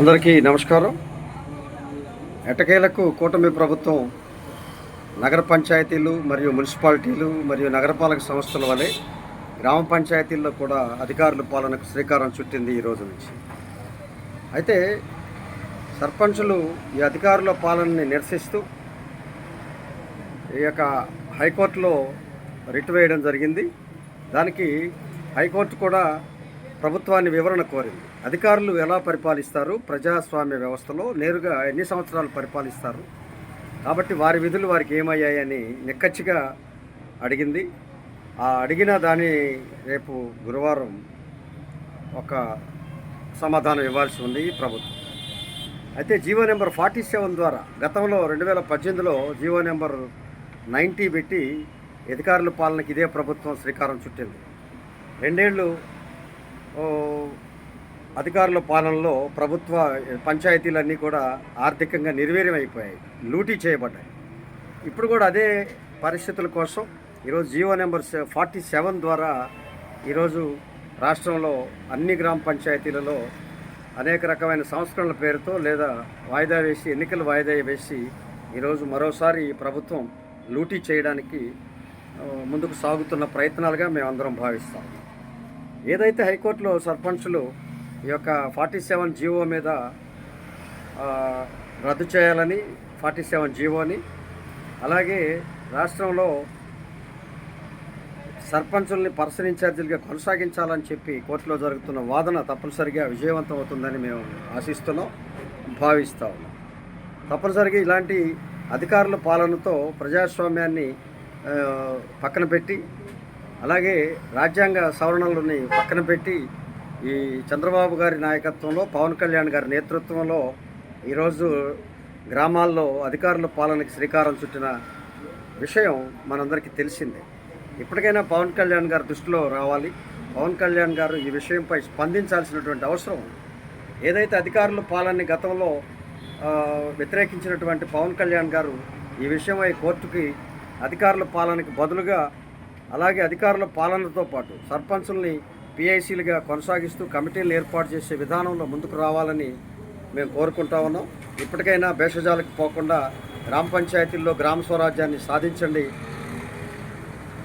అందరికీ నమస్కారం. ఎట్టకేలకు కూటమి ప్రభుత్వం నగర పంచాయతీలు మరియు మున్సిపాలిటీలు మరియు నగరపాలక సంస్థల వలె గ్రామ పంచాయతీల్లో కూడా అధికారుల పాలనకు శ్రీకారం చుట్టింది ఈ రోజు నుంచి. అయితే సర్పంచులు ఈ అధికారుల పాలనని నిరసిస్తూ ఈ యొక్క హైకోర్టులో రిట్ వేయడం జరిగింది. దానికి హైకోర్టు కూడా ప్రభుత్వాన్ని వివరణ కోరింది. అధికారులు ఎలా పరిపాలిస్తారు, ప్రజాస్వామ్య వ్యవస్థలో నేరుగా ఎన్ని సంవత్సరాలు పరిపాలిస్తారు, కాబట్టి వారి విధులు వారికి ఏమయ్యాయని నిక్కచ్చిగా అడిగింది. ఆ అడిగిన దాన్ని రేపు గురువారం ఒక సమాధానం ఇవ్వాల్సి ఉంది ప్రభుత్వం. అయితే జీవో నెంబర్ 47 ద్వారా గతంలో 2018లో జీవో నెంబర్ 90 పెట్టి అధికారుల పాలనకి ఇదే ప్రభుత్వం శ్రీకారం చుట్టింది. 2 ఏళ్ళు అధికారుల పాలనలో ప్రభుత్వ పంచాయతీలన్నీ కూడా ఆర్థికంగా నిర్వీర్యమైపోయాయి, లూటీ చేయబడ్డాయి. ఇప్పుడు కూడా అదే పరిస్థితుల కోసం ఈరోజు జీవో నెంబర్ 47 ద్వారా ఈరోజు రాష్ట్రంలో అన్ని గ్రామ పంచాయతీలలో అనేక రకమైన సంస్కరణల పేరుతో లేదా వాయిదా వేసి ఎన్నికలు వాయిదా వేసి ఈరోజు మరోసారి ప్రభుత్వం లూటీ చేయడానికి ముందుకు సాగుతున్న ప్రయత్నాలుగా మేమందరం భావిస్తాం. ఏదైతే హైకోర్టులో సర్పంచులు ఈ యొక్క 47 జీవో మీద రద్దు చేయాలని 47 జీవోని, అలాగే రాష్ట్రంలో సర్పంచుల్ని పర్సన్ ఇన్ఛార్జీలుగా కొనసాగించాలని చెప్పి కోర్టులో జరుగుతున్న వాదన తప్పనిసరిగా విజయవంతం అవుతుందని మేము ఆశిస్తున్నాం, భావిస్తూ ఉన్నాం. తప్పనిసరిగా ఇలాంటి అధికారుల పాలనతో ప్రజాస్వామ్యాన్ని పక్కన పెట్టి, అలాగే రాజ్యాంగ సవరణలని పక్కన పెట్టి ఈ చంద్రబాబు గారి నాయకత్వంలో, పవన్ కళ్యాణ్ గారి నేతృత్వంలో ఈరోజు గ్రామాల్లో అధికారుల పాలనకి శ్రీకారం చుట్టిన విషయం మనందరికీ తెలిసిందే. ఇప్పటికైనా పవన్ కళ్యాణ్ గారి దృష్టిలో రావాలి. పవన్ కళ్యాణ్ గారు ఈ విషయంపై స్పందించాల్సినటువంటి అవసరం. ఏదైతే అధికారుల పాలనని గతంలో వ్యతిరేకించినటువంటి పవన్ కళ్యాణ్ గారు ఈ విషయమై కోర్టుకి అధికారుల పాలనకి బదులుగా, అలాగే అధికారుల పాలనతో పాటు సర్పంచుల్ని పిఐసీలుగా కొనసాగిస్తూ కమిటీలు ఏర్పాటు చేసే విధానంలో ముందుకు రావాలని మేము కోరుకుంటా ఉన్నాం. ఇప్పటికైనా భేషజాలకు పోకుండా గ్రామ పంచాయతీల్లో గ్రామ స్వరాజ్యాన్ని సాధించండి,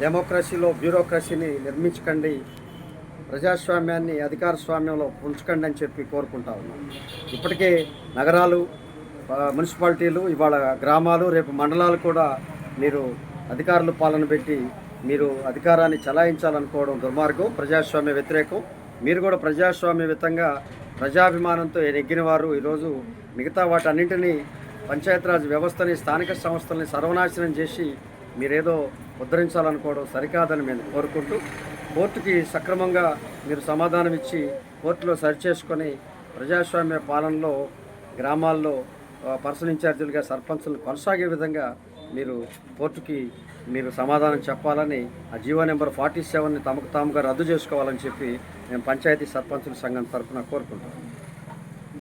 డెమోక్రసీలో బ్యూరోక్రసీని నిర్మించకండి, ప్రజాస్వామ్యాన్ని అధికార స్వామ్యంలో ఉంచకండి అని చెప్పి కోరుకుంటా ఉన్నాం. ఇప్పటికే నగరాలు, మున్సిపాలిటీలు, ఇవాళ గ్రామాలు, రేపు మండలాలు కూడా మీరు అధికారుల పాలన పెట్టి మీరు అధికారాన్ని చలాయించాలనుకోవడం దుర్మార్గం, ప్రజాస్వామ్య వ్యతిరేకం. మీరు కూడా ప్రజాస్వామ్యయుతంగా ప్రజాభిమానంతో నెగ్గిన వారు ఈరోజు మిగతా వాటన్నింటినీ పంచాయతీరాజ్ వ్యవస్థని, స్థానిక సంస్థల్ని సర్వనాశనం చేసి మీరేదో ఉద్ధరించాలనుకోవడం సరికాదని మేము కోరుకుంటూ, కోర్టుకి సక్రమంగా మీరు సమాధానం ఇచ్చి కోర్టులో సరిచేసుకొని ప్రజాస్వామ్య పాలనలో గ్రామాల్లో పర్సన్ ఇన్ఛార్జీలుగా సర్పంచులను కొనసాగే విధంగా మీరు కోర్టుకి మీరు సమాధానం చెప్పాలని, ఆ జీవో నెంబర్ 47ని తమకు తాముగా రద్దు చేసుకోవాలని చెప్పి మేము పంచాయతీ సర్పంచుల సంఘం తరఫున కోరుకుంటాం.